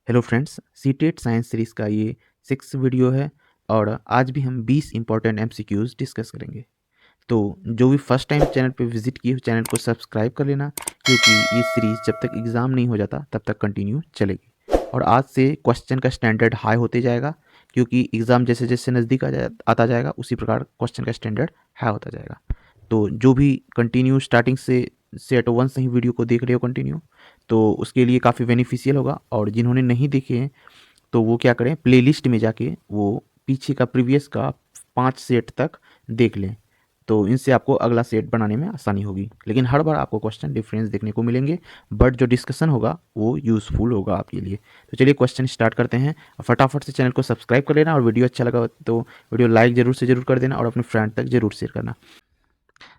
Hello friends, CTET science series का ये 6 video है और आज भी हम 20 इंपॉर्टेंट एमसीक्यूज़ डिस्कस करेंगे। तो जो भी फर्स्ट टाइम चैनल पे विजिट किए हो चैनल को सब्सक्राइब कर लेना, क्योंकि ये सीरीज़ जब तक एग्ज़ाम नहीं हो जाता तब तक कंटिन्यू चलेगी। और आज से क्वेश्चन का स्टैंडर्ड हाई होते जाएगा, क्योंकि एग्ज़ाम जैसे जैसे नज़दीक आता जाएगा उसी प्रकार क्वेश्चन का स्टैंडर्ड हाई होता जाएगा। तो जो भी कंटिन्यू स्टार्टिंग से सेट वन से ही वीडियो को देख रहे हो कंटिन्यू, तो उसके लिए काफ़ी बेनिफिशियल होगा। और जिन्होंने नहीं देखे हैं तो वो क्या करें, प्लेलिस्ट में जाके वो पीछे का प्रीवियस का 5 सेट तक देख लें। तो इनसे आपको अगला सेट बनाने में आसानी होगी, लेकिन हर बार आपको क्वेश्चन डिफरेंस देखने को मिलेंगे, बट जो डिस्कशन होगा वो यूज़फुल होगा आपके लिए। तो चलिए क्वेश्चन स्टार्ट करते हैं। फटाफट से चैनल को सब्सक्राइब कर लेना और वीडियो अच्छा लगा तो वीडियो लाइक ज़रूर से ज़रूर कर देना और अपने फ्रेंड तक ज़रूर शेयर करना।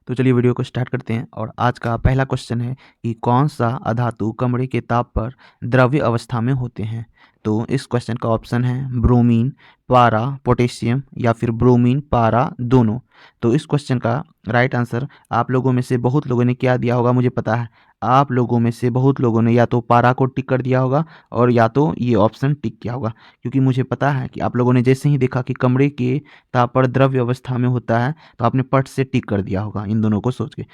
तो चलिए वीडियो को स्टार्ट करते हैं। और आज का पहला क्वेश्चन है कि कौन सा अधातु कमरे के ताप पर द्रव्य अवस्था में होते हैं। तो इस क्वेश्चन का ऑप्शन है ब्रोमीन, पारा, पोटेशियम या फिर ब्रोमीन, पारा, दोनों। तो इस क्वेश्चन का राइट आंसर आप लोगों में से बहुत लोगों ने क्या दिया होगा मुझे पता है। आप लोगों में से बहुत लोगों ने या तो पारा को टिक कर दिया होगा और या तो ये ऑप्शन टिक किया होगा, क्योंकि मुझे पता है कि आप लोगों ने जैसे ही देखा कि कमरे के ताप पर द्रव्य अवस्था में होता है तो आपने पट से टिक कर दिया होगा इन दोनों को सोच के।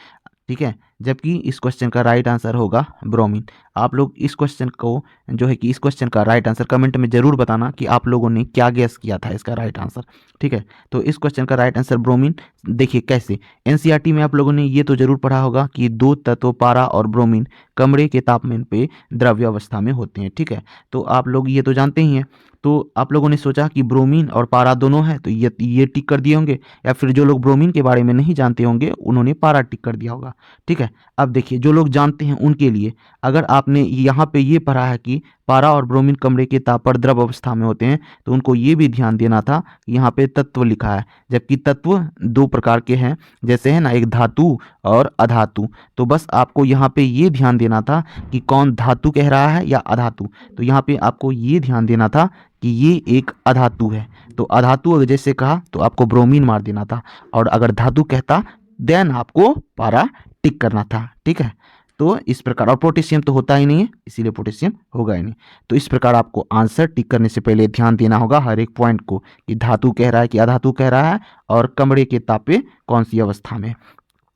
ठीक है, जबकि इस क्वेश्चन का राइट आंसर होगा ब्रोमीन। आप लोग इस क्वेश्चन को जो है कि इस क्वेश्चन का राइट आंसर कमेंट में ज़रूर बताना कि आप लोगों ने क्या गेस किया था इसका राइट आंसर। ठीक है, तो इस क्वेश्चन का राइट आंसर ब्रोमीन। देखिए कैसे, एनसीईआरटी में आप लोगों ने ये तो ज़रूर पढ़ा होगा कि दो तत्व पारा और ब्रोमीन कमरे के तापमान पे द्रव्य अवस्था में होते हैं। ठीक है, तो आप लोग ये तो जानते ही हैं। तो आप लोगों ने सोचा कि ब्रोमीन और पारा दोनों है, तो ये टिक कर दिए होंगे, या फिर जो लोग ब्रोमीन के बारे में नहीं जानते होंगे उन्होंने पारा टिक कर दिया होगा। ठीक है, अब देखिए जो लोग जानते हैं उनके लिए, अगर आपने यहाँ पे ये पढ़ा है कि पारा और ब्रोमीन कमरे के ताप पर द्रव अवस्था में होते हैं, तो उनको ये भी ध्यान देना था कि यहाँ पे तत्व लिखा है, जबकि तत्व दो प्रकार के हैं, जैसे है ना, एक धातु और अधातु। तो बस आपको यहाँ पे ये ध्यान देना था कि कौन धातु कह रहा है या अधातु। तो यहाँ पे आपको ये ध्यान देना था कि ये एक अधातु है, तो अधातु अगर जैसे कहा तो आपको ब्रोमीन मार देना था, और अगर धातु कहता देन आपको पारा टिक करना था। ठीक है, तो इस प्रकार, और पोटेशियम तो होता ही नहीं है इसीलिए पोटेशियम होगा ही नहीं। तो इस प्रकार आपको आंसर टिक करने से पहले ध्यान देना होगा हर एक पॉइंट को कि धातु कह रहा है कि अधातु कह रहा है, और कमरे के ताप पे कौन सी अवस्था में।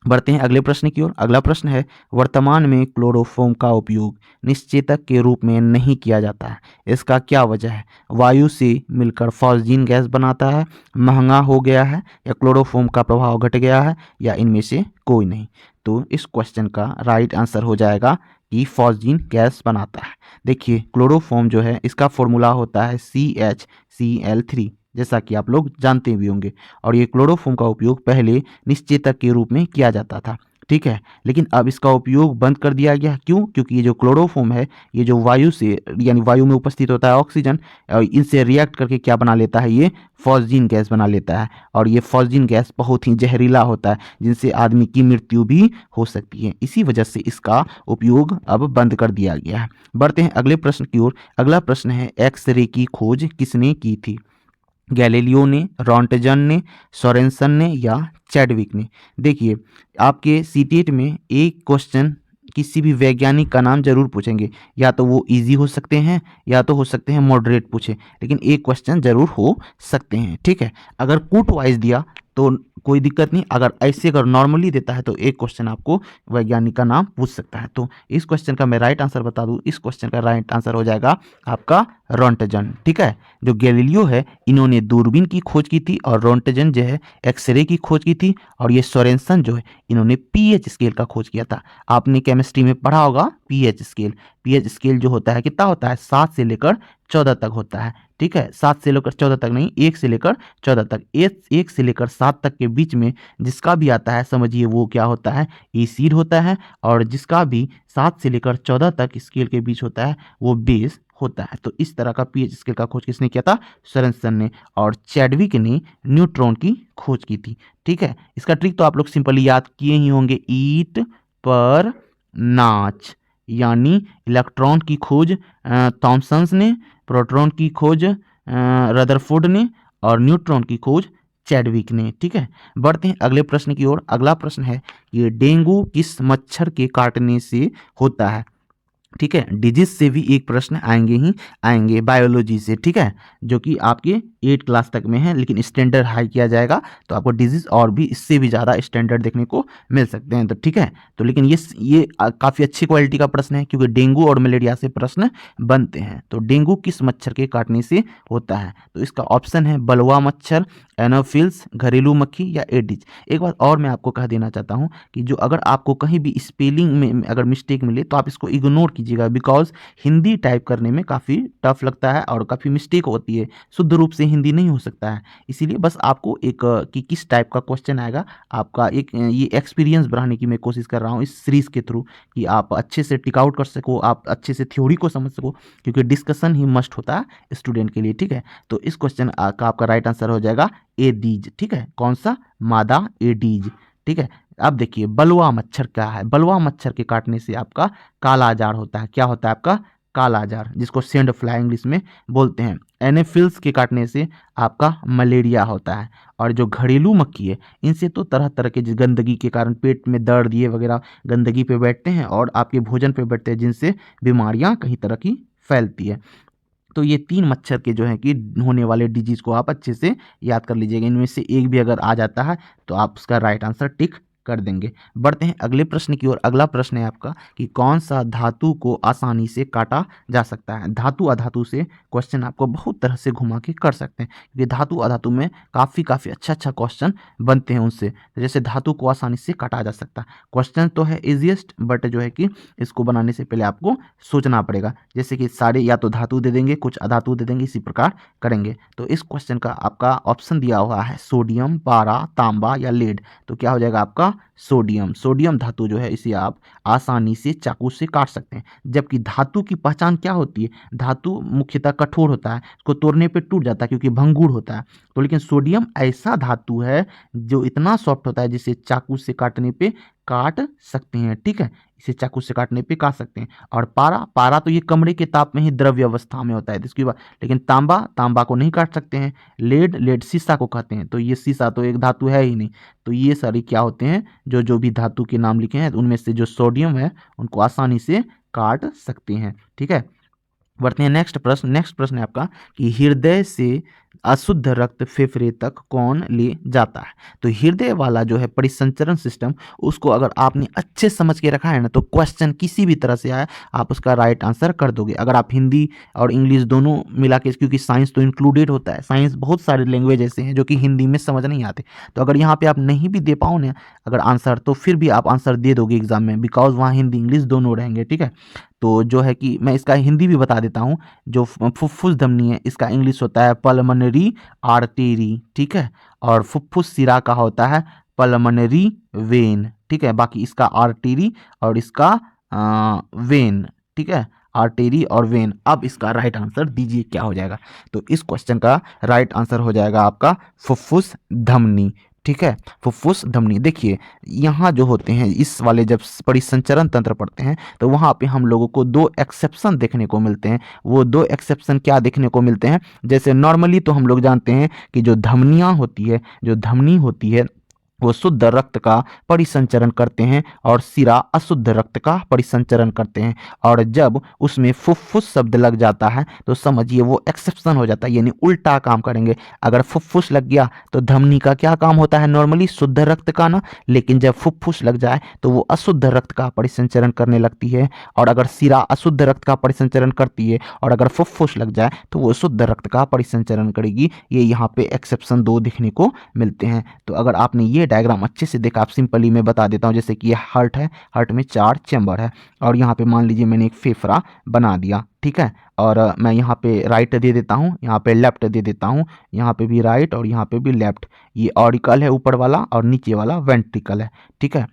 बढ़ते हैं अगले प्रश्न की ओर। अगला प्रश्न है, वर्तमान में क्लोरोफॉर्म का उपयोग निश्चेतक के रूप में नहीं किया जाता है, इसका क्या वजह है। वायु से मिलकर फॉस्जीन गैस बनाता है, महंगा हो गया है, या क्लोरोफॉर्म का प्रभाव घट गया है, या इनमें से कोई नहीं। तो इस क्वेश्चन का राइट आंसर हो जाएगा कि फॉस्जीन गैस बनाता है। देखिए क्लोरोफॉर्म जो है इसका फॉर्मूला होता है CH3, जैसा कि आप लोग जानते भी होंगे, और ये क्लोरोफॉर्म का उपयोग पहले निश्चेतक के रूप में किया जाता था। ठीक है, लेकिन अब इसका उपयोग बंद कर दिया गया। क्यों? क्योंकि ये जो क्लोरोफॉर्म है ये जो वायु से, यानी वायु में उपस्थित होता है ऑक्सीजन, और इनसे रिएक्ट करके क्या बना लेता है, ये फॉस्जीन गैस बना लेता है। और ये फॉस्जीन गैस बहुत ही जहरीला होता है, जिनसे आदमी की मृत्यु भी हो सकती है। इसी वजह से इसका उपयोग अब बंद कर दिया गया है। बढ़ते हैं अगले प्रश्न की ओर। अगला प्रश्न है, एक्सरे की खोज किसने की थी। गैलीलियो ने, रॉन्टजन ने, सोरेनसन ने, या चैडविक ने। देखिए आपके सीटेट में एक क्वेश्चन किसी भी वैज्ञानिक का नाम जरूर पूछेंगे, या तो वो इजी हो सकते हैं या तो हो सकते हैं मॉडरेट पूछे, लेकिन एक क्वेश्चन जरूर हो सकते हैं। ठीक है, अगर कूट वाइज दिया तो कोई दिक्कत नहीं, अगर नॉर्मली देता है तो एक क्वेश्चन आपको वैज्ञानिक का नाम पूछ सकता है। तो इस क्वेश्चन का मैं राइट आंसर बता दूं, इस क्वेश्चन का राइट आंसर हो जाएगा आपका रॉन्टजन। ठीक है, जो गैलीलियो है इन्होंने दूरबीन की खोज की थी, और रॉन्टजन जो है एक्सरे की खोज की थी, और ये सोरेनसन जो है इन्होंने पीएच स्केल का खोज किया था। आपने केमिस्ट्री में पढ़ा होगा पीएच स्केल। पीएच स्केल जो होता है कितना होता है, 7 से लेकर 14 तक होता है। ठीक है, 7 से लेकर 14 तक नहीं, 1 से लेकर 14 तक। 1 से लेकर 7 तक के बीच में जिसका भी आता है समझिए वो क्या होता है, एसिड होता है, और जिसका भी 7 से लेकर 14 तक स्केल के बीच होता है वो बेस होता है। तो इस तरह का पीएच स्केल का खोज किसने किया था, सोरेनसन ने। और चैडविक ने न्यूट्रॉन की खोज की थी। ठीक है, इसका ट्रिक तो आप लोग सिंपली याद किए ही होंगे, ईट पर नाच, यानी इलेक्ट्रॉन की खोज थॉमसन ने, प्रोटॉन की खोज रदरफोर्ड ने, और न्यूट्रॉन की खोज चैडविक ने। ठीक है, बढ़ते हैं अगले प्रश्न की ओर। अगला प्रश्न है, ये डेंगू किस मच्छर के काटने से होता है। ठीक है। डिजीज से भी एक प्रश्न आएंगे ही आएंगे बायोलॉजी से, ठीक है, जो कि आपके 8 क्लास तक में है, लेकिन स्टैंडर्ड हाई किया जाएगा तो आपको डिजीज और भी इससे भी ज़्यादा स्टैंडर्ड देखने को मिल सकते हैं। तो ठीक है, तो लेकिन ये काफ़ी अच्छी क्वालिटी का प्रश्न है, क्योंकि डेंगू और मलेरिया से प्रश्न बनते हैं। तो डेंगू किस मच्छर के काटने से होता है? तो इसका ऑप्शन है बलवा मच्छर, एनोफिल्स, घरेलू मक्खी या एडिज। एक बात और मैं आपको कह देना चाहता हूँ कि जो अगर आपको कहीं भी स्पेलिंग में अगर मिस्टेक मिले तो आप इसको इग्नोर कीजिएगा, बिकॉज हिंदी टाइप करने में काफ़ी टफ लगता है और काफ़ी मिस्टेक होती है, शुद्ध रूप से हिंदी नहीं हो सकता है। इसीलिए बस आपको एक कि किस टाइप का क्वेश्चन आएगा, आपका एक ये एक्सपीरियंस बढ़ाने की मैं कोशिश कर रहा हूँ इस सीरीज़ के थ्रू, कि आप अच्छे से टिक आउट कर सको, आप अच्छे से थ्योरी को समझ सको, क्योंकि डिस्कशन ही मस्ट होता है स्टूडेंट के लिए। ठीक है, तो इस क्वेश्चन का आपका राइट आंसर हो जाएगा एडीज। ठीक है, कौन सा? मादा एडीज। ठीक है, अब देखिए बलुआ मच्छर क्या है। बलुआ मच्छर के काटने से आपका काला जार होता है। क्या होता है आपका? काला जार, जिसको सेंड फ्लाई इंग्लिश में बोलते हैं। एनेफिल्स के काटने से आपका मलेरिया होता है। और जो घरेलू मक्खी है, इनसे तो तरह तरह के गंदगी के कारण पेट में दर्द ये वगैरह गंदगी पे बैठते हैं और आपके भोजन पे बैठते हैं, जिनसे बीमारियां कई तरह की फैलती है। तो ये 3 मच्छर के जो है कि होने वाले डिजीज़ को आप अच्छे से याद कर लीजिएगा। इनमें से एक भी अगर आ जाता है तो आप उसका राइट आंसर टिक कर देंगे। बढ़ते हैं अगले प्रश्न की ओर। अगला प्रश्न है आपका कि कौन सा धातु को आसानी से काटा जा सकता है? धातु अधातु से क्वेश्चन आपको बहुत तरह से घुमा के कर सकते हैं, क्योंकि धातु अधातु में काफ़ी अच्छा क्वेश्चन बनते हैं उनसे। जैसे धातु को आसानी से काटा जा सकता है, क्वेश्चन तो है इजिएस्ट, बट जो है कि इसको बनाने से पहले आपको सोचना पड़ेगा। जैसे कि सारे या तो धातु दे देंगे, कुछ अधातु दे देंगे, इसी प्रकार करेंगे। तो इस क्वेश्चन का आपका ऑप्शन दिया हुआ है सोडियम, पारा, तांबा या लेड। तो क्या हो जाएगा आपका? सोडियम। सोडियम धातु जो है इसे आप आसानी से चाकू से काट सकते हैं। जबकि धातु की पहचान क्या होती है? धातु मुख्यतः कठोर होता है, इसको तोड़ने पे टूट जाता है क्योंकि भंगुर होता है। तो लेकिन सोडियम ऐसा धातु है जो इतना सॉफ्ट होता है जिसे चाकू से काटने पे काट सकते हैं। ठीक है, इसे चाकू से काटने पे काट सकते हैं। और पारा, पारा तो ये कमरे के ताप में ही द्रव्य अवस्था में होता है, इसकी बात। लेकिन तांबा, तांबा को नहीं काट सकते हैं। लेड, लेड शीशा को कहते हैं, तो ये शीशा तो एक धातु है ही नहीं। तो ये सारी क्या होते हैं, जो भी धातु के नाम लिखे हैं उनमें से जो सोडियम है उनको आसानी से काट सकते हैं। ठीक है, बढ़ते हैं नेक्स्ट प्रश्न। नेक्स्ट प्रश्न है आपका कि हृदय से अशुद्ध रक्त फेफड़े तक कौन ले जाता है? तो हृदय वाला जो है परिसंचरण सिस्टम, उसको अगर आपने अच्छे समझ के रखा है ना, तो क्वेश्चन किसी भी तरह से आए आप उसका राइट आंसर कर दोगे। अगर आप हिंदी और इंग्लिश दोनों मिला के, क्योंकि साइंस तो इंक्लूडेड होता है, साइंस बहुत सारे लैंग्वेज ऐसे हैं जो कि हिंदी में समझ नहीं आते। तो अगर यहाँ पे आप नहीं भी दे पाओ ना अगर आंसर, तो फिर भी आप आंसर दे दोगे एग्जाम में, बिकॉज वहाँ हिंदी इंग्लिश दोनों रहेंगे। ठीक है, तो जो है कि मैं इसका हिंदी भी बता देता हूँ। जो फुफ्फुस धमनी है, इसका इंग्लिश होता है पल्मोनरी आर्टेरी। ठीक है, और फुफ्फुस सिरा का होता है पल्मोनरी वेन। ठीक है, बाकी इसका आर्टेरी और इसका वेन। ठीक है, आर्टेरी और वेन। अब इसका राइट आंसर दीजिए क्या हो जाएगा? तो इस क्वेश्चन का राइट आंसर हो जाएगा आपका फुफ्फुस धमनी। ठीक है, फुफ्फुस धमनी। देखिए यहाँ जो होते हैं इस वाले जब परिसंचरण तंत्र पढ़ते हैं तो वहाँ पे हम लोगों को 2 एक्सेप्शन देखने को मिलते हैं। वो 2 एक्सेप्शन क्या देखने को मिलते हैं? जैसे नॉर्मली तो हम लोग जानते हैं कि जो धमनियाँ होती है, जो धमनी होती है, वो शुद्ध रक्त का परिसंचरण करते हैं और सिरा अशुद्ध रक्त का परिसंचरण करते हैं। और जब उसमें फुफ्फुस शब्द लग जाता है तो समझिए वो एक्सेप्शन हो जाता है, यानी उल्टा काम करेंगे। अगर फुफ्फुस लग गया तो धमनी का क्या काम होता है? नॉर्मली शुद्ध रक्त का ना, लेकिन जब फुफ्फुस लग जाए तो वो अशुद्ध रक्त का परिसंचरण करने लगती है। और अगर सिरा अशुद्ध रक्त का परिसंचरण करती है और अगर फुफ्फुस लग जाए तो वो शुद्ध रक्त का परिसंचरण करेगी। ये यहाँ पे एक्सेप्शन 2 देखने को मिलते हैं। तो अगर आपने ये डायग्राम अच्छे से देखा, आप सिंपली मैं बता देता हूँ। जैसे कि ये हार्ट है, हार्ट में 4 चैम्बर है और यहाँ पे मान लीजिए मैंने एक फेफड़ा बना दिया। ठीक है, और मैं यहाँ पे राइट दे देता हूँ, यहाँ पे लेफ्ट दे देता हूँ, यहाँ पे भी राइट और यहाँ पे भी लेफ्ट। ये ऑरिकल है ऊपर वाला और नीचे वाला वेंट्रिकल है। ठीक है,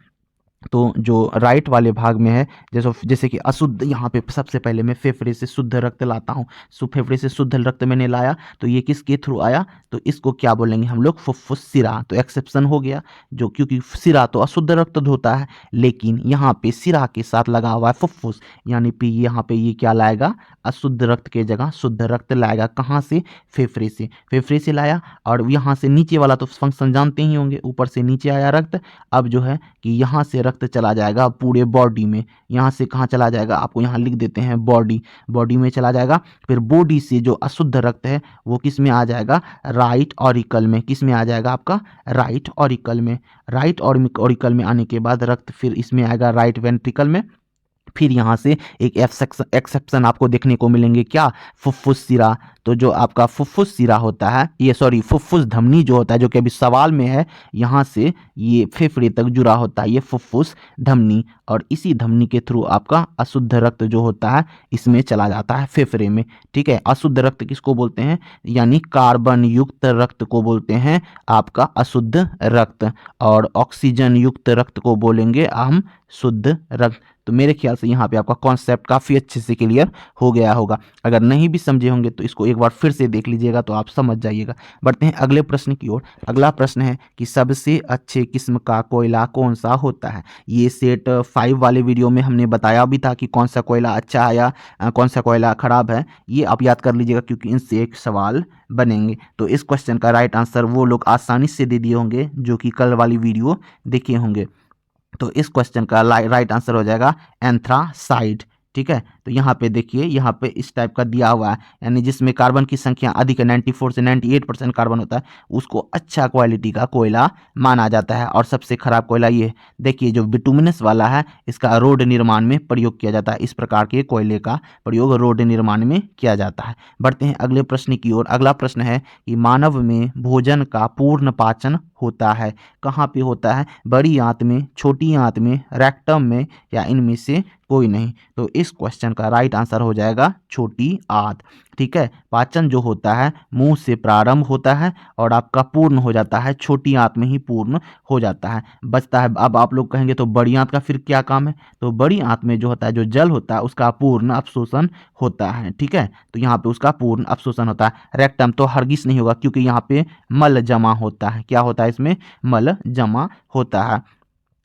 तो जो राइट वाले भाग में है, जैसे कि अशुद्ध, यहाँ पे सबसे पहले मैं फेफड़े से शुद्ध रक्त लाता हूँ। फेफड़े से शुद्ध रक्त मैंने लाया तो ये किसके थ्रू आया? तो इसको क्या बोलेंगे हम लोग? फुफ्फुस सिरा। तो एक्सेप्शन हो गया, जो क्योंकि सिरा तो अशुद्ध रक्त होता है, लेकिन यहाँ पे सिरा के साथ लगा हुआ है फुफ्फुस, यानी कि यहाँ पे ये क्या लाएगा? अशुद्ध रक्त के जगह शुद्ध रक्त लाएगा। कहाँ से? फेफड़े से। फेफड़े से लाया और यहाँ से नीचे वाला तो फंक्शन जानते ही होंगे, ऊपर से नीचे आया रक्त। अब जो है कि यहाँ से रक्त चला जाएगा पूरे बॉडी में। यहाँ से कहाँ चला जाएगा, आपको यहाँ लिख देते हैं बॉडी, बॉडी में चला जाएगा। फिर बॉडी से जो अशुद्ध रक्त है वो किस में आ जाएगा, राइट ऑरिकल में। किस में आ जाएगा आपका, राइट ऑरिकल में। राइट ऑरिकल में आने के बाद रक्त फिर इसमें आएगा राइट वेंट्रिकल में। फिर यहाँ से एक एक्सेप्शन आपको देखने को मिलेंगे, क्या, फुफ्फुस सिरा। तो जो आपका फुफ्फुस सिरा होता है, ये सॉरी फुफ्फुस धमनी जो होता है, जो कि अभी सवाल में है, यहाँ से ये फेफड़े तक जुड़ा होता है, ये फुफ्फुस धमनी। और इसी धमनी के थ्रू आपका अशुद्ध रक्त जो होता है इसमें चला जाता है फेफड़े में। ठीक है, अशुद्ध रक्त किसको बोलते हैं, यानी कार्बन युक्त रक्त को बोलते हैं आपका अशुद्ध रक्त, और ऑक्सीजन युक्त रक्त को बोलेंगे हम शुद्ध रक्त। तो मेरे ख्याल से यहाँ पे आपका कॉन्सेप्ट काफ़ी अच्छे से क्लियर हो गया होगा। अगर नहीं भी समझे होंगे तो इसको एक बार फिर से देख लीजिएगा तो आप समझ जाइएगा। बढ़ते हैं अगले प्रश्न की ओर। अगला प्रश्न है कि सबसे अच्छे किस्म का कोयला कौन सा होता है। ये सेट 5 वाले वीडियो में हमने बताया भी था कि कौन सा कोयला अच्छा है या कौन सा कोयला खराब है। ये आप याद कर लीजिएगा क्योंकि इनसे एक सवाल बनेंगे। तो इस क्वेश्चन का राइट आंसर वो लोग आसानी से दे दिए होंगे जो कि कल वाली वीडियो देखे होंगे। तो इस क्वेश्चन का राइट आंसर हो जाएगा एंथ्रासाइड। ठीक है, तो यहाँ पे देखिए, यहाँ पे इस टाइप का दिया हुआ है, यानी जिसमें कार्बन की संख्या अधिक है, 94 से 98% कार्बन होता है, उसको अच्छा क्वालिटी का कोयला माना जाता है। और सबसे खराब कोयला ये देखिए जो बिटुमिनस वाला है, इसका रोड निर्माण में प्रयोग किया जाता है। इस प्रकार के कोयले का प्रयोग रोड निर्माण में किया जाता है। बढ़ते हैं अगले प्रश्न की ओर। अगला प्रश्न है कि मानव में भोजन का पूर्ण पाचन होता है कहाँ पे होता है, बड़ी आंत में, छोटी आंत में, रेक्टम में, या इनमें से कोई नहीं। तो इस क्वेश्चन का राइट आंसर हो जाएगा छोटी आंत। ठीक है, पाचन जो होता है मुंह से प्रारंभ होता है और आपका पूर्ण हो जाता है छोटी आंत में ही पूर्ण हो जाता है, बचता है। अब आप लोग कहेंगे तो बड़ी आंत का फिर क्या काम है, तो बड़ी आंत में जो होता है, जो जल होता है, उसका पूर्ण अवशोषण होता है। ठीक है, तो यहाँ पे उसका पूर्ण अवशोषण होता है। रेक्टम तो हरगिज नहीं होगा क्योंकि यहाँ पे मल जमा होता है। क्या होता है इसमें, मल जमा होता है।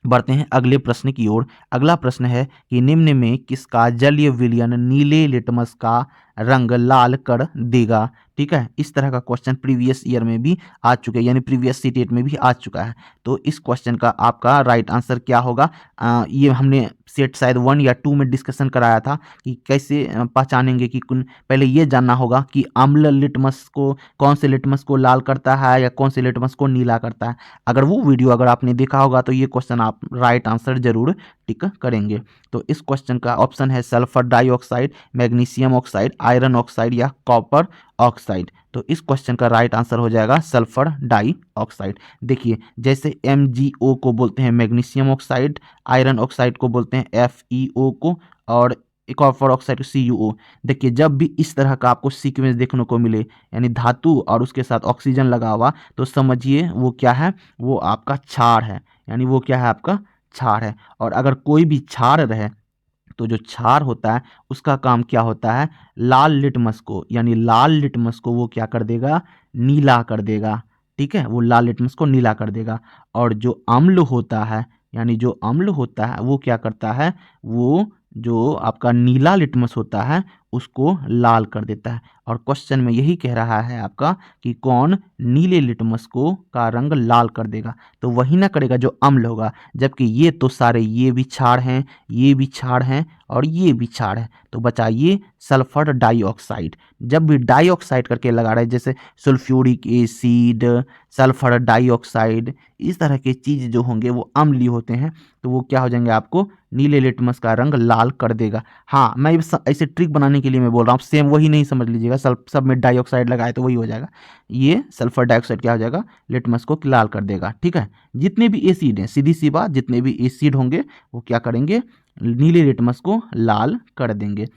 बढ़ते हैं अगले प्रश्न की ओर। अगला प्रश्न है कि निम्न में किसका जलीय विलयन नीले लिटमस का रंग लाल कर देगा। ठीक है, इस तरह का क्वेश्चन प्रीवियस ईयर में भी आ चुका है, यानी प्रीवियस सीटेट में भी आ चुका है। तो इस क्वेश्चन का आपका राइट आंसर क्या होगा, ये हमने सेट शायद 1 या 2 में डिस्कशन कराया था कि कैसे पहचानेंगे कि पहले ये जानना होगा कि अम्ल लिटमस को, कौन से लिटमस को लाल करता है या कौन से लिटमस को नीला करता है। अगर वो वीडियो अगर आपने देखा होगा तो ये क्वेश्चन आप राइट आंसर जरूर टिक करेंगे। तो इस क्वेश्चन का ऑप्शन है sulphur dioxide, magnesium oxide, iron oxide या कॉपर ऑक्साइड। तो इस क्वेश्चन का राइट आंसर हो जाएगा सल्फर डाइऑक्साइड। देखिए जैसे MgO को बोलते हैं मैग्नीशियम ऑक्साइड, आयरन ऑक्साइड को बोलते हैं FeO को, और कॉपर ऑक्साइड CuO। देखिए जब भी इस तरह का आपको सीक्वेंस देखने को मिले, यानी धातु और उसके साथ ऑक्सीजन लगा हुआ, तो समझिए वो क्या है, वो आपका क्षार है। यानी वो क्या है, आपका क्षार है। और अगर कोई भी क्षार रहे तो जो क्षार होता है उसका काम क्या होता है, लाल लिटमस को, यानी लाल लिटमस को वो क्या कर देगा, नीला कर देगा। ठीक है, वो लाल लिटमस को नीला कर देगा। और जो अम्ल होता है, यानी जो अम्ल होता है वो क्या करता है, वो जो आपका नीला लिटमस होता है उसको लाल कर देता है। और क्वेश्चन में यही कह रहा है आपका कि कौन नीले लिटमस को का रंग लाल कर देगा, तो वही ना करेगा जो अम्ल होगा। जबकि ये तो सारे, ये भी क्षार हैं, ये भी क्षार हैं और ये भी क्षार है, तो बचा ये सल्फर डाइऑक्साइड। जब भी डाइऑक्साइड करके लगा रहे, जैसे सल्फ्यूरिक एसिड, सल्फर डाइऑक्साइड, इस तरह के चीज़ जो होंगे वो अम्लीय होते हैं, तो वो क्या हो जाएंगे, आपको नीले लिटमस का रंग लाल कर देगा। हाँ, मैं ऐसे ट्रिक बनाने के लिए मैं बोल रहा हूँ, सेम वही नहीं समझ लीजिएगा, सब में डाइऑक्साइड लगाए तो वही हो जाएगा। ये सल्फर डाइऑक्साइड क्या हो जाएगा, लिटमस को लाल कर देगा। ठीक है, जितने भी एसिड हैं, सीधी सी बात, जितने भी एसिड होंगे वो क्या करेंगे, नीले लिटमस को लाल कर देंगे।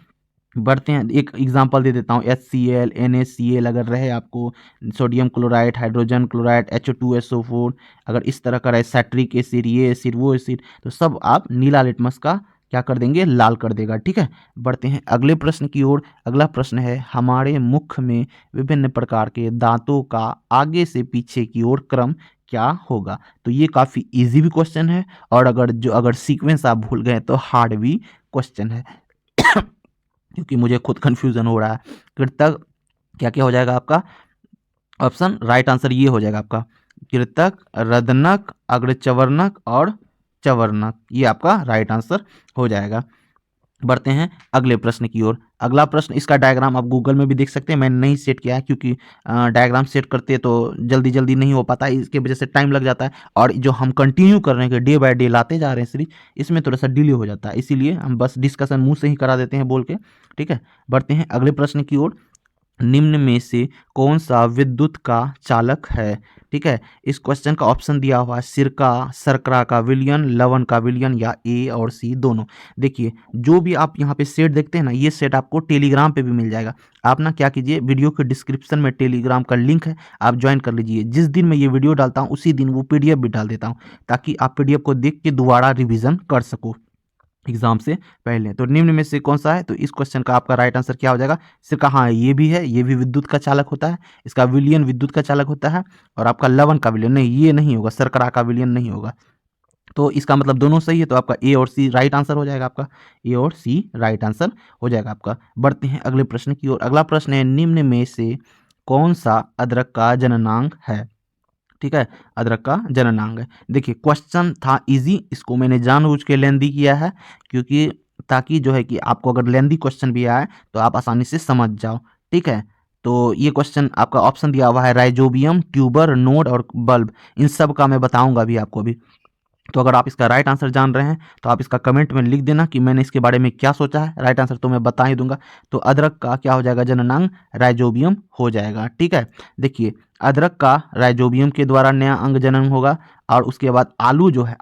बढ़ते हैं, एक एग्जांपल दे देता हूँ, HCl, NaCl अगर रहे आपको, sodium chloride, hydrogen chloride, H2SO4, अगर इस तरह का रहे, सैट्रिक एसिड, ये एसिड वो एसिड, तो सब आप नीला लिटमस का क्या कर देंगे, लाल कर देगा। ठीक है, बढ़ते हैं अगले प्रश्न की ओर। अगला प्रश्न है हमारे मुख में विभिन्न प्रकार के दांतों का आगे से पीछे की ओर क्रम क्या होगा। तो ये काफ़ी इजी भी क्वेश्चन है, और अगर सीक्वेंस आप भूल गए तो हार्ड भी क्वेश्चन है क्योंकि मुझे खुद कंफ्यूजन हो रहा है। कृतक क्या क्या हो जाएगा आपका ऑप्शन, राइट आंसर ये हो जाएगा आपका कृतक, रदनक, अग्रचवर्णक और चवर्णक, ये आपका राइट आंसर हो जाएगा। बढ़ते हैं अगले प्रश्न की ओर। अगला प्रश्न, इसका डायग्राम आप गूगल में भी देख सकते हैं, मैंने नहीं सेट किया है क्योंकि डायग्राम सेट करते तो जल्दी जल्दी नहीं हो पाता है, इसके वजह से टाइम लग जाता है, और जो हम कंटिन्यू कर रहे हैं कि डे बाय डे लाते जा रहे हैं सीरीज, इसमें थोड़ा सा डिले हो जाता है, इसीलिए हम बस डिस्कशन मुंह से ही करा देते हैं बोल के, ठीक है। बढ़ते हैं अगले प्रश्न की ओर। निम्न में से कौन सा विद्युत का चालक है, ठीक है। इस क्वेश्चन का ऑप्शन दिया हुआ है सिरका, शर्करा का विलयन, लवण का विलयन, या ए और सी दोनों। देखिए जो भी आप यहाँ पे सेट देखते हैं ना, ये सेट आपको टेलीग्राम पे भी मिल जाएगा। आप ना क्या कीजिए, वीडियो के डिस्क्रिप्शन में टेलीग्राम का लिंक है, आप ज्वाइन कर लीजिए। जिस दिन मैं ये वीडियो डालता हूँ उसी दिन वो पीडीएफ भी डाल देता हूँ, ताकि आप पीडीएफ को देख के दोबारा रिविजन कर सको एग्जाम से पहले। तो निम्न में से कौन सा है, तो इस क्वेश्चन का आपका राइट आंसर क्या हो जाएगा, सिर्फ हाँ ये भी है, ये भी विद्युत का चालक होता है, इसका विलयन विद्युत का चालक होता है, और आपका लवण का विलयन नहीं, ये नहीं होगा, शर्करा का विलयन नहीं होगा। तो इसका मतलब दोनों सही है, तो आपका ए और सी राइट आंसर हो जाएगा, आपका ए और सी राइट आंसर हो जाएगा आपका। बढ़ते हैं अगले प्रश्न की ओर। अगला प्रश्न है, निम्न में से कौन सा अदरक का जननांग है, ठीक है। अदरक का जननांग है। देखिए क्वेश्चन था इजी, इसको मैंने जानबूझ के लेंदी किया है, क्योंकि ताकि जो है कि आपको अगर लेंदी क्वेश्चन भी आए तो आप आसानी से समझ जाओ, ठीक है। तो ये क्वेश्चन आपका ऑप्शन दिया हुआ है राइजोबियम, ट्यूबर, नोड और बल्ब, इन सब का मैं बताऊंगा अभी आपको भी। तो अगर आप इसका राइट आंसर जान रहे हैं तो आप इसका कमेंट में लिख देना कि मैंने इसके बारे में क्या सोचा है, राइट आंसर तो मैं बता ही दूंगा। तो अदरक का क्या हो जाएगा, जननांग राइजोबियम हो जाएगा, ठीक है। देखिए अदरक का राइजोबियम के द्वारा नया अंग जनन होगा, और उसके बाद आलू जो है,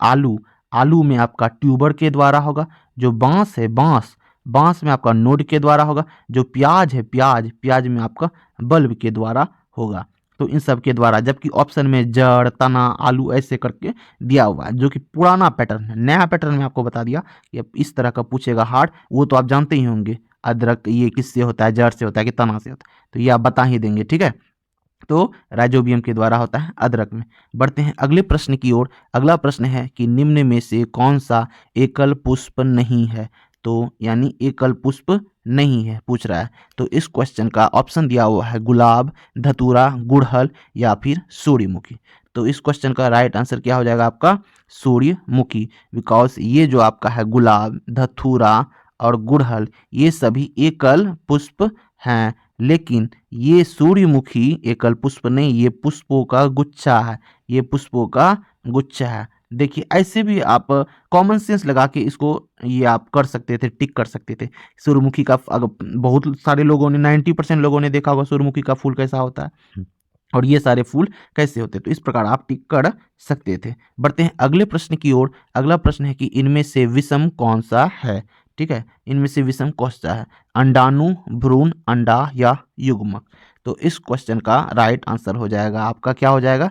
आलू में आपका ट्यूबर के द्वारा होगा, जो बांस है, बांस में आपका नोड के द्वारा होगा, जो प्याज है, प्याज में आपका बल्ब के द्वारा होगा। तो इन सब के द्वारा, जबकि ऑप्शन में जड़, तना, आलू ऐसे करके दिया हुआ है, जो कि पुराना पैटर्न है। नया पैटर्न में आपको बता दिया कि इस तरह का पूछेगा हार्ड, वो तो आप जानते ही होंगे, अदरक ये किससे होता है, जड़ से होता है कि तना से होता है, तो ये आप बता ही देंगे, ठीक है। तो राइजोबियम के द्वारा होता है अदरक में। बढ़ते हैं अगले प्रश्न की ओर। अगला प्रश्न है कि निम्न में से कौन सा एकल पुष्प नहीं है, तो यानी एकल पुष्प नहीं है पूछ रहा है। तो इस क्वेश्चन का ऑप्शन दिया हुआ है गुलाब, धतूरा, गुड़हल या फिर सूर्यमुखी। तो इस क्वेश्चन का राइट आंसर क्या हो जाएगा आपका, सूर्यमुखी, बिकॉज ये जो आपका है गुलाब, धतूरा और गुड़हल, ये सभी एकल पुष्प हैं, लेकिन ये सूर्यमुखी एकल पुष्प नहीं, ये पुष्पों का गुच्छा है, ये पुष्पों का गुच्छा है। देखिए ऐसे भी आप कॉमन सेंस लगा के इसको ये आप कर सकते थे, टिक कर सकते थे। सूर्यमुखी का अगर बहुत सारे लोगों ने 90% लोगों ने देखा होगा सूर्यमुखी का फूल कैसा होता है, और ये सारे फूल कैसे होते हैं, तो इस प्रकार आप टिक कर सकते थे। बढ़ते हैं अगले प्रश्न की ओर। अगला प्रश्न है कि इनमें से विषम कौन सा है, ठीक है। इनमें से विषम कौन सा है, अंडाणु, भ्रूण, अंडा या युग्मक। तो इस क्वेश्चन का राइट आंसर हो जाएगा आपका, क्या हो जाएगा,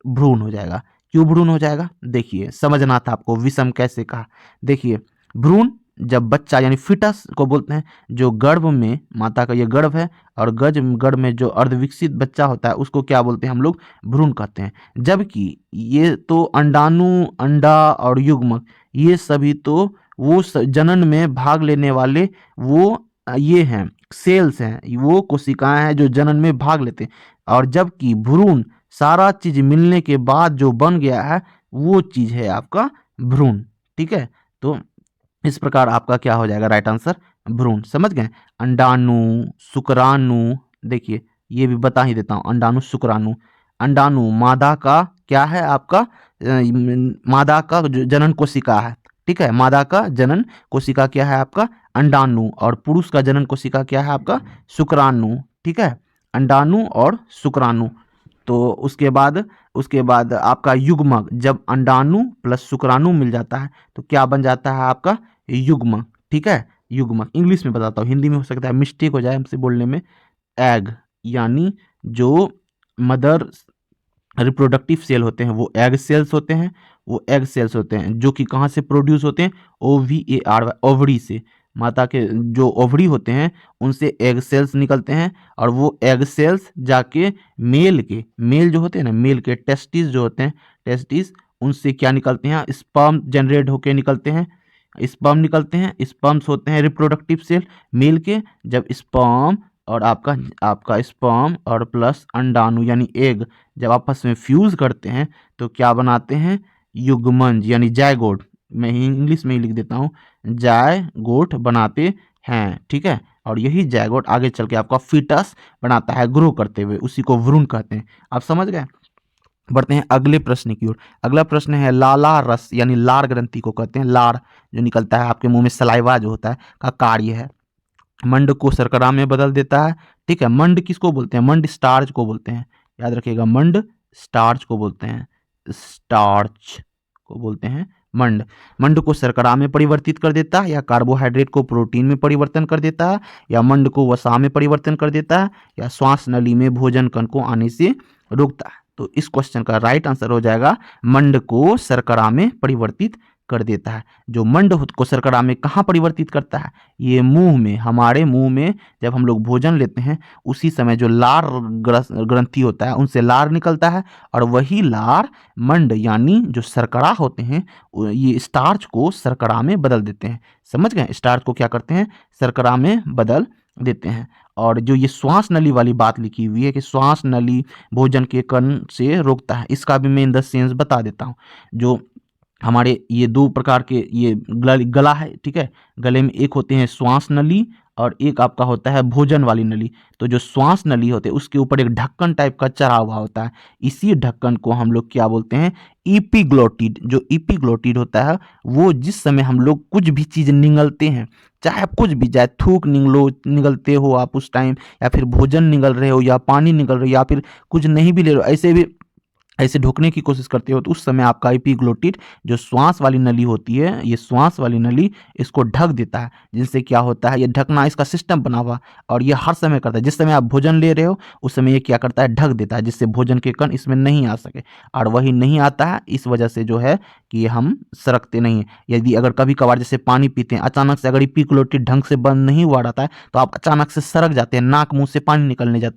भ्रूण हो जाएगा। क्यों भ्रूण हो जाएगा, देखिए समझना था आपको, विषम कैसे कहा। देखिए भ्रूण जब बच्चा यानी फिटस को बोलते हैं, जो गर्भ में माता का ये गर्भ है, और गर्भ में जो अर्धविकसित बच्चा होता है उसको क्या बोलते हैं हम लोग, भ्रूण कहते हैं। जबकि ये तो अंडाणु, अंडा और युग्मक, ये सभी तो वो जनन में भाग लेने वाले वो ये हैं, सेल्स हैं, वो कोशिकाएं हैं जो जनन में भाग लेते हैं। और जबकि भ्रूण सारा चीज मिलने के बाद जो बन गया है वो चीज है आपका भ्रूण, ठीक है। तो इस प्रकार आपका क्या हो जाएगा राइट आंसर, भ्रूण। समझ गए, अंडाणु, शुक्राणु, देखिए ये भी बता ही देता हूँ, अंडाणु, शुक्राणु। अंडाणु मादा का क्या है आपका, मादा का जनन कोशिका है, ठीक है। मादा का जनन कोशिका क्या है आपका, अंडाणु, और पुरुष का जनन कोशिका क्या है आपका, शुक्राणु, ठीक है। अंडाणु और शुक्राणु। तो उसके बाद आपका युग्मक, जब अंडाणु प्लस शुक्राणु मिल जाता है तो क्या बन जाता है आपका, युग्मक, ठीक है। युग्मक इंग्लिश में बताता हूँ, हिंदी में हो सकता है मिस्टेक हो जाए हमसे बोलने में। एग यानी जो मदर रिप्रोडक्टिव सेल होते हैं वो एग सेल्स होते हैं, वो एग सेल्स होते हैं जो कि कहाँ से प्रोड्यूस होते हैं, OVAR, ओवरी से। माता के जो ओवरी होते हैं उनसे एग सेल्स निकलते हैं, और वो एग सेल्स जाके मेल जो होते हैं ना, मेल के टेस्टिस जो होते हैं, टेस्टिस, उनसे क्या निकलते हैं, स्पर्म जनरेट होके निकलते हैं, स्पर्म निकलते हैं। स्पर्म्स होते हैं रिप्रोडक्टिव सेल मेल के। जब स्पर्म और आपका स्पर्म और प्लस अंडाणु यानी एग जब आपस में फ्यूज करते हैं तो क्या बनाते हैं, युग्मनज यानी जायगोट, मैं इंग्लिश में ही लिख देता हूँ, जायगोट बनाते हैं, ठीक है। और यही जायगोट आगे चल के आपका फीटस बनाता है ग्रो करते हुए, उसी को भ्रूण कहते हैं। आप समझ गए। बढ़ते हैं अगले प्रश्न की ओर। अगला प्रश्न है लाला रस यानी लार ग्रंथि को कहते हैं, लार जो निकलता है आपके मुंह में सलाइवा जो होता है का कार्य है मंड को शर्करा में बदल देता है, ठीक है। मंड किसको बोलते हैं? मंड स्टार्च को बोलते हैं, याद रखिएगा, मंड स्टार्च को बोलते हैं, स्टार्च को बोलते हैं मंड। मंड को शर्करा में परिवर्तित कर देता है, या कार्बोहाइड्रेट को प्रोटीन में परिवर्तन कर देता है, या मंड को वसा में परिवर्तन कर देता है, या श्वास नली में भोजन कण को आने से रोकता है। तो इस क्वेश्चन का राइट आंसर हो जाएगा मंड को शर्करा में परिवर्तित कर देता है। जो मंड को शर्करा में कहाँ परिवर्तित करता है? ये मुंह में, हमारे मुंह में जब हम लोग भोजन लेते हैं उसी समय जो लार ग्रंथि होता है उनसे लार निकलता है, और वही लार मंड यानी जो शर्करा होते हैं ये स्टार्च को शर्करा में बदल देते हैं। समझ गए? स्टार्च को क्या करते हैं? शर्करा में बदल देते हैं। और जो ये श्वास नली वाली बात लिखी हुई है कि श्वास नली भोजन के कण से रोकता है, इसका भी मैं इन द सेंस बता देता हूँ। जो हमारे ये दो प्रकार के ये गला है, ठीक है। गले में एक होते हैं श्वास नली और एक आपका होता है भोजन वाली नली। तो जो श्वास नली होते हैं उसके ऊपर एक ढक्कन टाइप का चढ़ा हुआ होता है, इसी ढक्कन को हम लोग क्या बोलते हैं? इपीग्लोटिड। जो इपीग्लोटिड होता है वो जिस समय हम लोग कुछ भी चीज़ निगलते हैं, चाहे आप कुछ भी, चाहे थूक निगलते हो आप उस टाइम, या फिर भोजन निगल रहे हो, या पानी निगल रहे हो, या फिर कुछ नहीं भी ले रहे हो, ऐसे भी ऐसे ढोकने की कोशिश करते हो, तो उस समय आपका एपिग्लोटिड जो श्वास वाली नली होती है, ये श्वास वाली नली इसको ढक देता है, जिनसे क्या होता है, ये ढकना इसका सिस्टम बना हुआ, और ये हर समय करता है। जिस समय आप भोजन ले रहे हो उस समय ये क्या करता है? ढक देता है, जिससे भोजन के कण इसमें नहीं आ सके। और वही नहीं आता है, इस वजह से जो है कि हम सरकते नहीं हैं। यदि अगर कभी कभार जैसे पानी पीते हैं, अचानक से अगर एपिग्लोटिड ढंग से बंद नहीं हुआ रहता है तो आप अचानक से सरक जाते हैं, नाक मुंह से पानी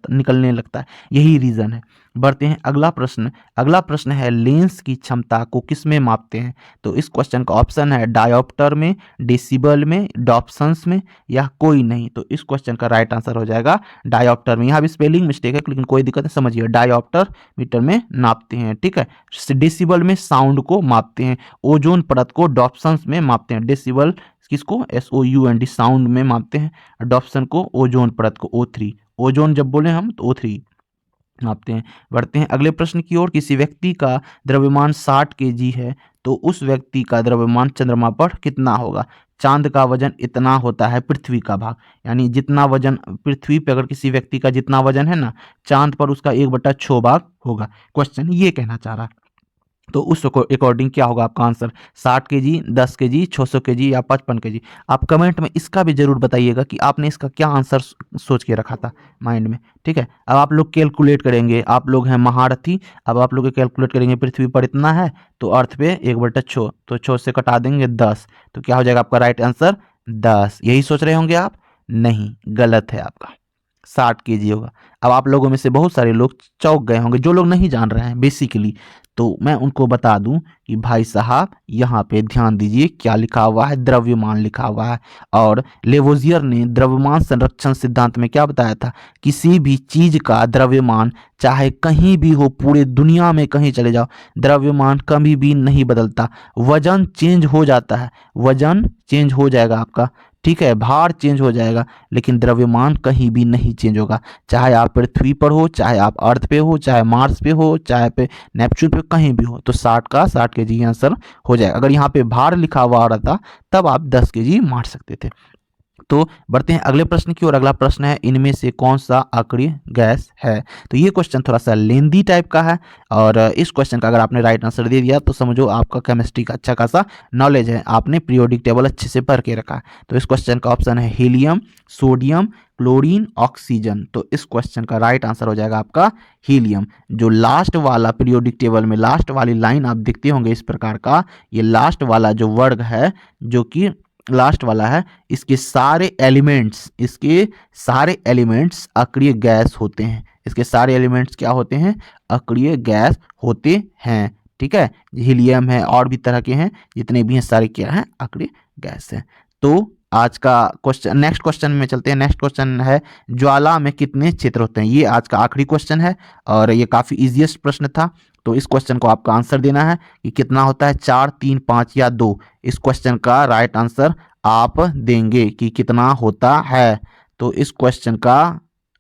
निकलने लगता है, यही रीज़न है। बढ़ते हैं अगला प्रश्न। अगला प्रश्न है लेंस की क्षमता को किस में मापते हैं? तो इस क्वेश्चन का ऑप्शन है डायोप्टर में, डेसिबल में, डॉप्शंस में, या कोई नहीं। तो इस क्वेश्चन का राइट आंसर हो जाएगा डायोप्टर में। यहाँ भी स्पेलिंग मिस्टेक है लेकिन कोई दिक्कत नहीं, समझिए, डायोप्टर मीटर में नापते हैं, ठीक है। डेसिबल में साउंड को मापते हैं, ओजोन परत को डॉप्शंस में मापते हैं। डेसिबल किसको? SOUND साउंड में मापते हैं, डॉप्शन को ओजोन परत को O3, ओजोन जब बोले हम तो O3 नापते हैं। बढ़ते हैं अगले प्रश्न की ओर। किसी व्यक्ति का द्रव्यमान 60 kg है तो उस व्यक्ति का द्रव्यमान चंद्रमा पर कितना होगा? चांद का वजन इतना होता है पृथ्वी का भाग, यानी जितना वजन पृथ्वी पे अगर किसी व्यक्ति का जितना वजन है ना, चांद पर उसका 1/6 भाग होगा। क्वेश्चन ये कहना चाह रहा है। तो उस अकॉर्डिंग क्या होगा आपका आंसर? 60 kg, 10 kg, 600 kg या 55 kg? आप कमेंट में इसका भी जरूर बताइएगा कि आपने इसका क्या आंसर सोच के रखा था माइंड में, ठीक है। अब आप लोग कैलकुलेट करेंगे, आप लोग हैं महारथी, अब आप लोग कैलकुलेट करेंगे पृथ्वी पर इतना है तो अर्थ पे 1/6, तो 6 से कटा देंगे 10, तो क्या हो जाएगा आपका राइट आंसर? 10। यही सोच रहे होंगे आप? नहीं, गलत है आपका, 60 kg होगा। अब आप लोगों में से बहुत सारे लोग चौंक गए होंगे, जो लोग नहीं जान रहे हैं बेसिकली, तो मैं उनको बता दूं कि भाई साहब यहाँ पे ध्यान दीजिए, क्या लिखा हुआ है? द्रव्यमान लिखा हुआ है। और लेवोजियर ने द्रव्यमान संरक्षण सिद्धांत में क्या बताया था? किसी भी चीज का द्रव्यमान चाहे कहीं भी हो, पूरे दुनिया में कहीं चले जाओ, द्रव्यमान कभी भी नहीं बदलता। वजन चेंज हो जाता है, वजन चेंज हो जाएगा आपका, ठीक है, भार चेंज हो जाएगा, लेकिन द्रव्यमान कहीं भी नहीं चेंज होगा। चाहे आप पृथ्वी पर हो, चाहे आप अर्थ पे हो, चाहे मार्स पे हो, चाहे पे नेपच्यून पे, कहीं भी हो, तो 60 का 60 kg आंसर हो जाएगा। अगर यहाँ पे भार लिखा हुआ रहता तब आप 10 kg मार सकते थे। तो बढ़ते हैं अगले प्रश्न की ओर। अगला प्रश्न है इनमें से कौन सा अक्रिय गैस है? तो ये क्वेश्चन थोड़ा सा लेंदी टाइप का है, और इस क्वेश्चन का अगर आपने राइट आंसर दे दिया तो समझो आपका केमिस्ट्री का अच्छा खासा नॉलेज है, आपने पीरियोडिक टेबल अच्छे से पढ़ के रखा है। तो इस क्वेश्चन का ऑप्शन है हीलियम, सोडियम, क्लोरीन, ऑक्सीजन। तो इस क्वेश्चन का राइट आंसर हो जाएगा आपका हीलियम। जो लास्ट वाला पीरियोडिक टेबल में लास्ट वाली लाइन आप देखते होंगे इस प्रकार का, ये लास्ट वाला जो वर्ग है, जो कि लास्ट वाला है, इसके सारे एलिमेंट्स अक्रिय गैस होते हैं। इसके सारे एलिमेंट्स क्या होते हैं? अक्रिय गैस होते हैं, ठीक है। हीलियम है, और भी तरह के हैं, जितने भी हैं सारे क्या हैं? अक्रिय गैस हैं। तो आज का क्वेश्चन, नेक्स्ट क्वेश्चन में चलते हैं। नेक्स्ट क्वेश्चन है ज्वाला में कितने क्षेत्र होते हैं? ये आज का आखिरी क्वेश्चन है और ये काफ़ी इजीएस्ट प्रश्न था। तो इस क्वेश्चन को आपका आंसर देना है कि कितना होता है 4, 3, 5 या 2। इस क्वेश्चन का राइट आंसर आप देंगे कि कितना होता है। तो इस क्वेश्चन का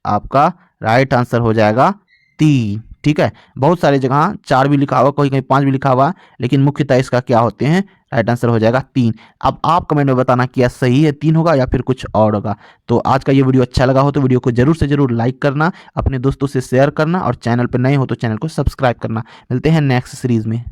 आपका राइट आंसर हो जाएगा 3। ठीक है, बहुत सारे जगह 4 भी लिखा हुआ, कहीं कहीं 5 भी लिखा हुआ, लेकिन मुख्यतः इसका क्या होते हैं, राइट आंसर हो जाएगा 3। अब आप कमेंट में बताना कि यह सही है 3 होगा या फिर कुछ और होगा। तो आज का ये वीडियो अच्छा लगा हो तो वीडियो को जरूर से जरूर लाइक करना, अपने दोस्तों से शेयर करना और चैनल पर नए हो तो चैनल को सब्सक्राइब करना। मिलते हैं नेक्स्ट सीरीज में।